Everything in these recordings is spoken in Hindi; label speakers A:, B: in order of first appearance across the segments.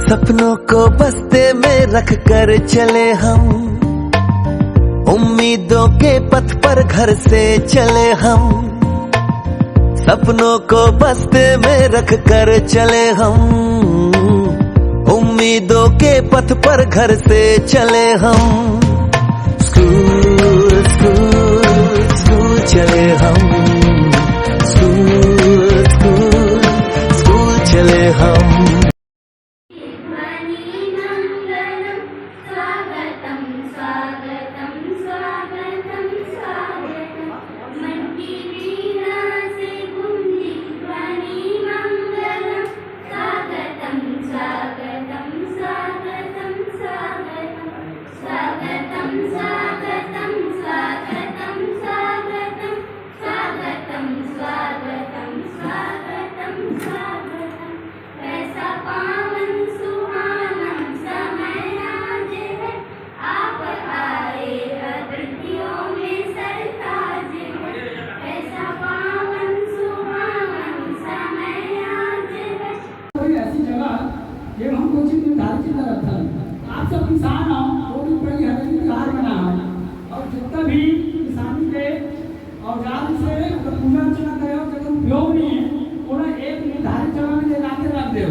A: सपनों को बस्ते में रख कर चले हम, उम्मीदों के पथ पर घर से चले हम। सपनों को बस्ते में रख कर चले हम, उम्मीदों के पथ पर घर से चले हम। स्कूल स्कूल स्कूल चले हम, स्कूल स्कूल स्कूल चले हम।
B: ये हम कुछ निर्धारित की तरफ था। आप सब किसान हो, वो भी बड़ी हवेली बिहार में ना हो, और जितना भी किसानी के औजार से पूजा अर्चना करे हो, जब उपयोग नहीं है उन्हें एक निर्धारित जगह में ले जाके रख दे।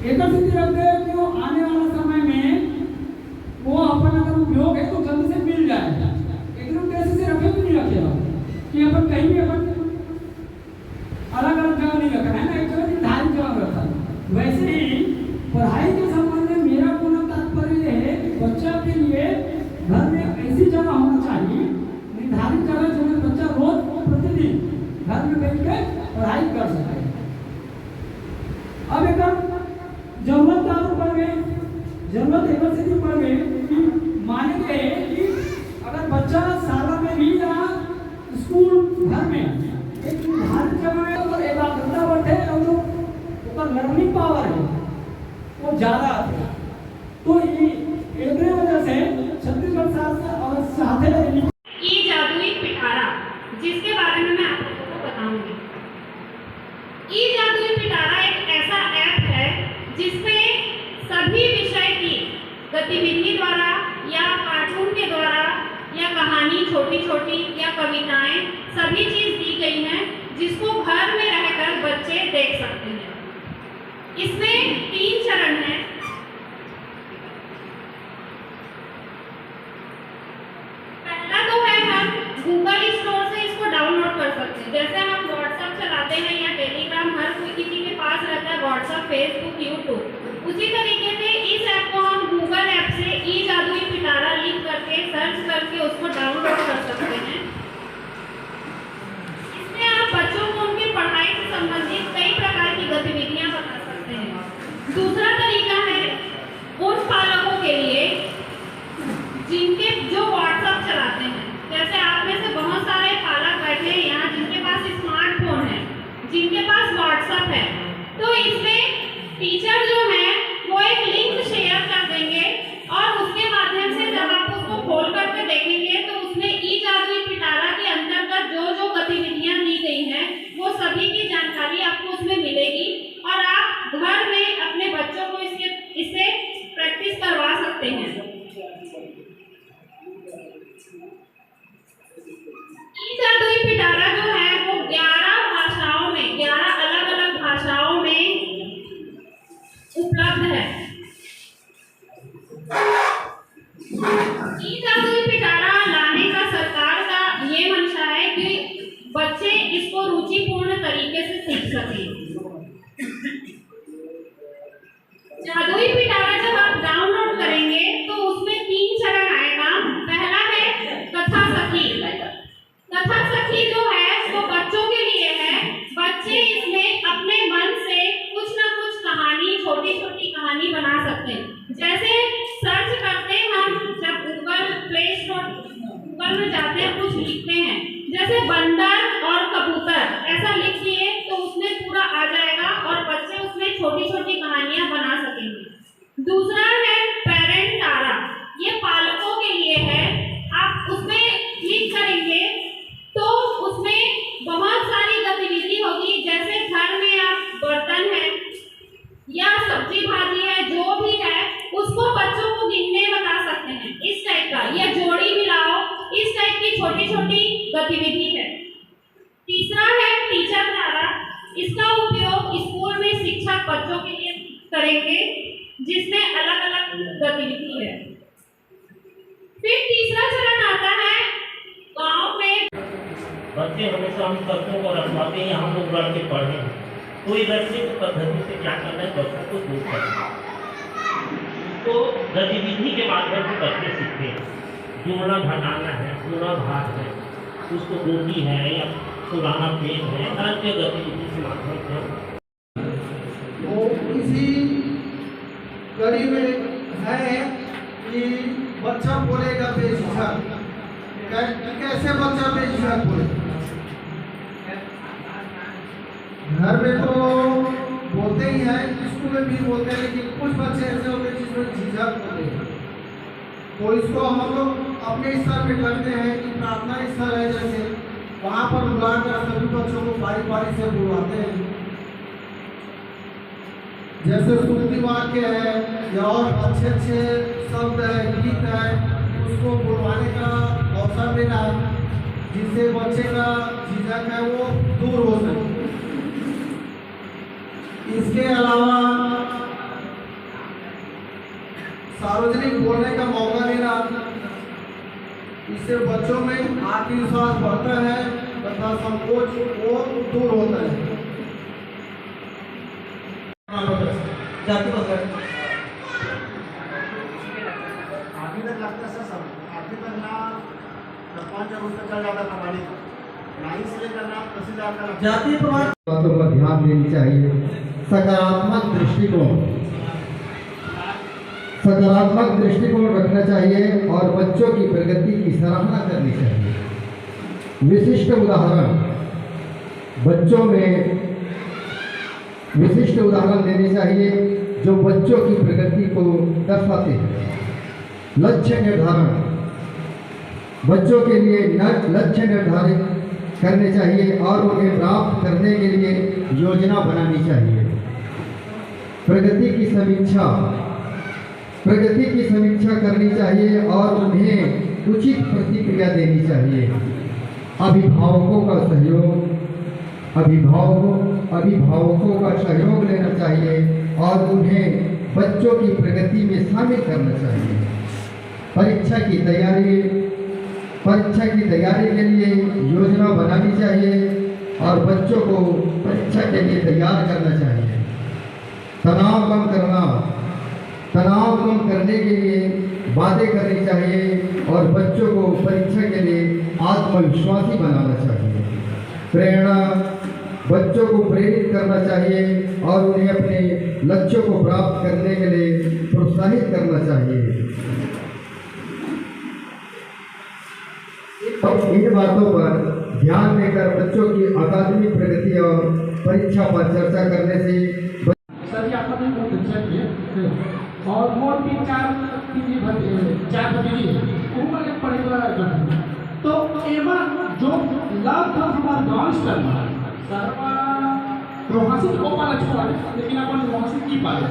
B: एक स्थिति रख दे कि वो आने वाला समय में वो अपन अगर उपयोग है तो जल्दी से मिल जाए। एकदम कैसे से रखे भी नहीं रखेगा कि अपन कहीं भी अपन अलग अलग जगह नहीं रखना है ना, एक जगह निर्धारित जगह रखा है। वैसे ही पढ़ाई के संबंध में मेरा पूर्ण तात्पर्य है कि बच्चा के लिए घर में ऐसी जगह होना चाहिए, निर्धारित जगह जहाँ बच्चा रोज प्रतिदिन घर में बैठ कर पढ़ाई कर सके। अब एक जरूरत लागू पड़ गई, जरूरत एमरजेंसी पड़ गई कि माने गए कि अगर बच्चा साल में भी या स्कूल घर में एक निर्धारित जगह है और एकाग्रता बढ़े और लर्निंग पावर है वो ज्यादा आती है, तो ये वजह से छत्तीसगढ़ शासन और साथ
C: ई जादुई पिटारा, जिसके बारे में मैं आप लोगों को बताऊंगी। ई जादुई पिटारा एक ऐसा ऐप है जिसमें सभी विषय की गतिविधि द्वारा या कार्टून के द्वारा या कहानी छोटी छोटी या कविताएं सभी चीज दी गई है, जिसको घर में रहकर बच्चे देख सकते हैं। इसमें 3 चरण हैं। पहला तो है हम गूगल स्टोर से इसको डाउनलोड कर सकते हैं। जैसे हम व्हाट्सएप चलाते हैं या टेलीग्राम, हर कोई किसी के पास रहता है व्हाट्सएप, फेसबुक, यूट्यूब। उसी तरीके से इस ऐप को हम गूगल ऐप से ई जादुई पिटारा लिख करके सर्च करके उसको डाउनलोड कर सकते हैं। इसमें आप बच्चों को उनकी पढ़ाई से संबंधित कई प्रकार की गतिविधियां बता सकते हैं। दूसरा तरीका है उन पालकों के लिए जिनके जो व्हाट्सएप चलाते हैं। जैसे आप में से बहुत सारे पालक बैठे हैं यहाँ जिनके पास स्मार्टफोन है, जिनके पास व्हाट्सएप है, तो इसमें टीचर जो है वो एक लिंक शेयर कर देंगे और उसके माध्यम से जब आप उसको खोल करके देखेंगे तो उसमें ई जादुई पिटारा के अंतर्गत जो जो गतिविधियां दी गई हैं वो सभी की जानकारी आपको उसमें मिलेगी और आप घर में अपने बच्चों को इससे प्रैक्टिस करवा सकते हैं। ई जादुई पिटारा जो है वो 11 भाषाओं में, 11 अलग अलग भाषाओं में उपलब्ध है। ई जादुई पिटारा लाने का सरकार का ये मंशा है कि बच्चे इसको रुचिपूर्ण तरीके से सीख सकें। जादुई पिटारा जब आप डाउनलोड करेंगे तो उसमें 3 चरण आएगा। पहला है कथा सखी। कथा सखी जो है वो बच्चों के लिए है। बच्चे इसमें अपने मन से कुछ ना कुछ कहानी, छोटी छोटी कहानी बना सकते हैं। जैसे सर्च करते हैं हम, जब गूगल प्ले स्टोर गूगल में जाते हैं कुछ लिखते हैं, जैसे बंदर और कबूतर ऐसा लिख लिए तो उसमें पूरा आ जाएगा और बच्चे उसमें छोटी छोटी कहानियां बना सकेंगे। दूसरा है पेरेंट तारा, ये पालकों के लिए है। आप उसमें क्लिक करेंगे तो उसमें बहुत सारी गतिविधि होगी। जैसे घर में आप बर्तन है या सब्जी छोटी गतिविधि है। तीसरा है टीचर द्वारा। इसका उपयोग स्कूल में शिक्षक बच्चों के लिए करेंगे, जिसमें अलग अलग गतिविधि है। फिर तीसरा चरण आता है गांव में।
D: बच्चे हमेशा हम बच्चों को रखवाते हैं, हम लोग लड़ के पढ़े हैं, तो इलेक्ट्रिक पद्धति से क्या करना है, बच्चों को दूर करना है। तो गतिविधि के माध्यम से बच्चे सीखते हैं। जोड़ना घटाना है, पूरा भाग है, उसको गोटी है या पुराना पेन है, हर के गतिविधि के माध्यम से।
E: तो इसी कड़ी में है कि बच्चा बोलेगा बेझिझक। कैसे बच्चा बेझिझक बोले? घर में तो बोलते ही हैं, स्कूल में भी बोलते हैं, लेकिन कुछ बच्चे ऐसे होते हैं जिसमें झिझक होते हैं। तो इसको हम लोग अपने स्तर पे करते हैं कि प्रार्थना स्थल है, जैसे वहाँ पर बुलाकर सभी बच्चों को बारी बारी से बुलवाते हैं। जैसे स्तुति वाक्य है या और अच्छे अच्छे शब्द है, गीत है, उसको बुलवाने का अवसर देना है, जिससे बच्चे का झिझक है वो दूर हो सके। इसके अलावा सार्वजनिक बोलने का मौका देना, इससे बच्चों में आत्मविश्वास बढ़ता है तथा संकोच वो दूर होता है।
F: जाती बस आगे तक लगता है सब आगे तक ना सरपंच और उसका चल जाता प्रमाणित ना इसलिए करना तहसीलदार का
E: जातीय प्रमाण
G: बातों पर ध्यान देनी चाहिए। सकारात्मक दृष्टिकोण रखना चाहिए और बच्चों की प्रगति की सराहना करनी चाहिए। विशिष्ट उदाहरण, बच्चों में विशिष्ट उदाहरण देने चाहिए जो बच्चों की प्रगति को दर्शाते हैं। लक्ष्य निर्धारण, बच्चों के लिए लक्ष्य निर्धारित करने चाहिए और उन्हें प्राप्त करने के लिए योजना बनानी चाहिए। प्रगति की समीक्षा करनी चाहिए और उन्हें उचित प्रतिक्रिया देनी चाहिए। अभिभावकों का सहयोग लेना चाहिए और उन्हें बच्चों की प्रगति में शामिल करना चाहिए। परीक्षा की तैयारी के लिए योजना बनानी चाहिए और बच्चों को परीक्षा के लिए तैयार करना चाहिए। तनाव कम करने के लिए बातें करनी चाहिए और बच्चों को परीक्षा के लिए आत्मविश्वासी बनाना चाहिए। प्रेरणा, बच्चों को प्रेरित करना चाहिए और उन्हें अपने लक्ष्यों को प्राप्त करने के लिए प्रोत्साहित करना चाहिए। इन बातों पर ध्यान देकर बच्चों की अकादमिक प्रगति और परीक्षा पर चर्चा करने से
B: सर आपका भी बहुत अच्छा किया और वो 3-4 गतिविधि है उनको एक परिवार तो एवं जो लगभग हमारा गाँव स्तर में सर्व प्रभाषित हो पा छोड़ा, लेकिन अपन प्रभाषित की पाए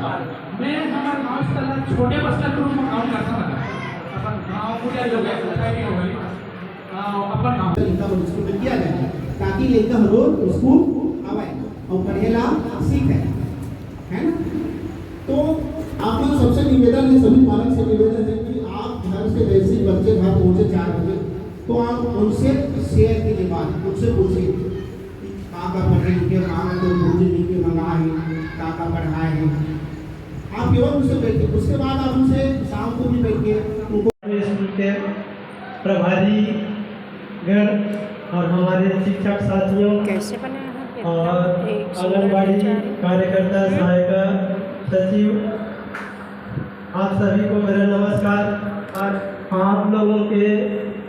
B: मैं हमारे गाँव स्तर छोटे बच्चा के रूप में काम करता था। अपन गाँव को क्या लोग सोसाइटी हो गई अपन गाँव
H: स्कूल में किया जाए ताकि लड़का रोज स्कूल आवे और पढ़ेला सीखे, है ना। तो आप लोग सबसे निवेदन है, सभी पालक से निवेदन है कि आप घर से जैसे बच्चे घर पहुँचे 4 बजे तो आप उनसे शेयर कीजिए, बात उनसे पूछिए कहाँ का पढ़े लिखे, कहाँ को पूछे लिखे मंगा है, कहाँ का पढ़ाए हैं। आप केवल उनसे बैठिए, उसके बाद आप उनसे शाम को भी बैठिए। उनको
I: स्कूल के प्रभारी गण और हमारे शिक्षक साथियों और आंगनबाड़ी कार्यकर्ता, सहायिका, सचिव, आप सभी को मेरा नमस्कार। और आप लोगों के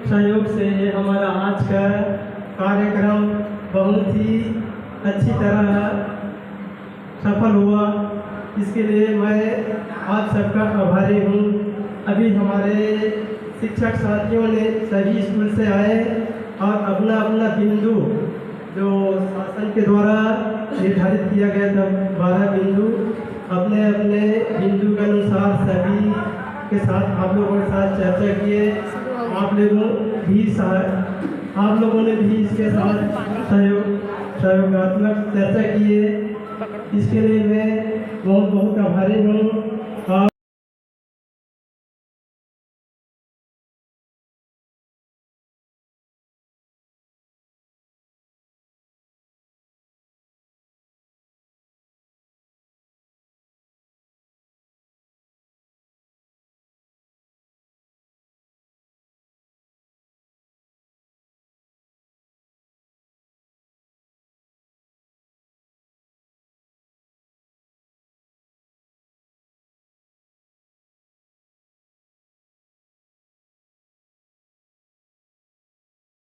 I: सहयोग से ये हमारा आज का कार्यक्रम बहुत ही अच्छी तरह सफल हुआ, इसके लिए मैं आप सबका आभारी हूँ। अभी हमारे शिक्षक साथियों ने सभी स्कूल से आए और अपना अपना बिंदु जो शासन के द्वारा निर्धारित किया गया था 12 बिंदु, अपने अपने बिंदु के अनुसार सभी के साथ आप लोगों के साथ चर्चा किए। आप लोगों भी आप लोगों ने भी इसके साथ सहयोगात्मक चर्चा की है। इसके लिए मैं बहुत बहुत आभारी हूँ।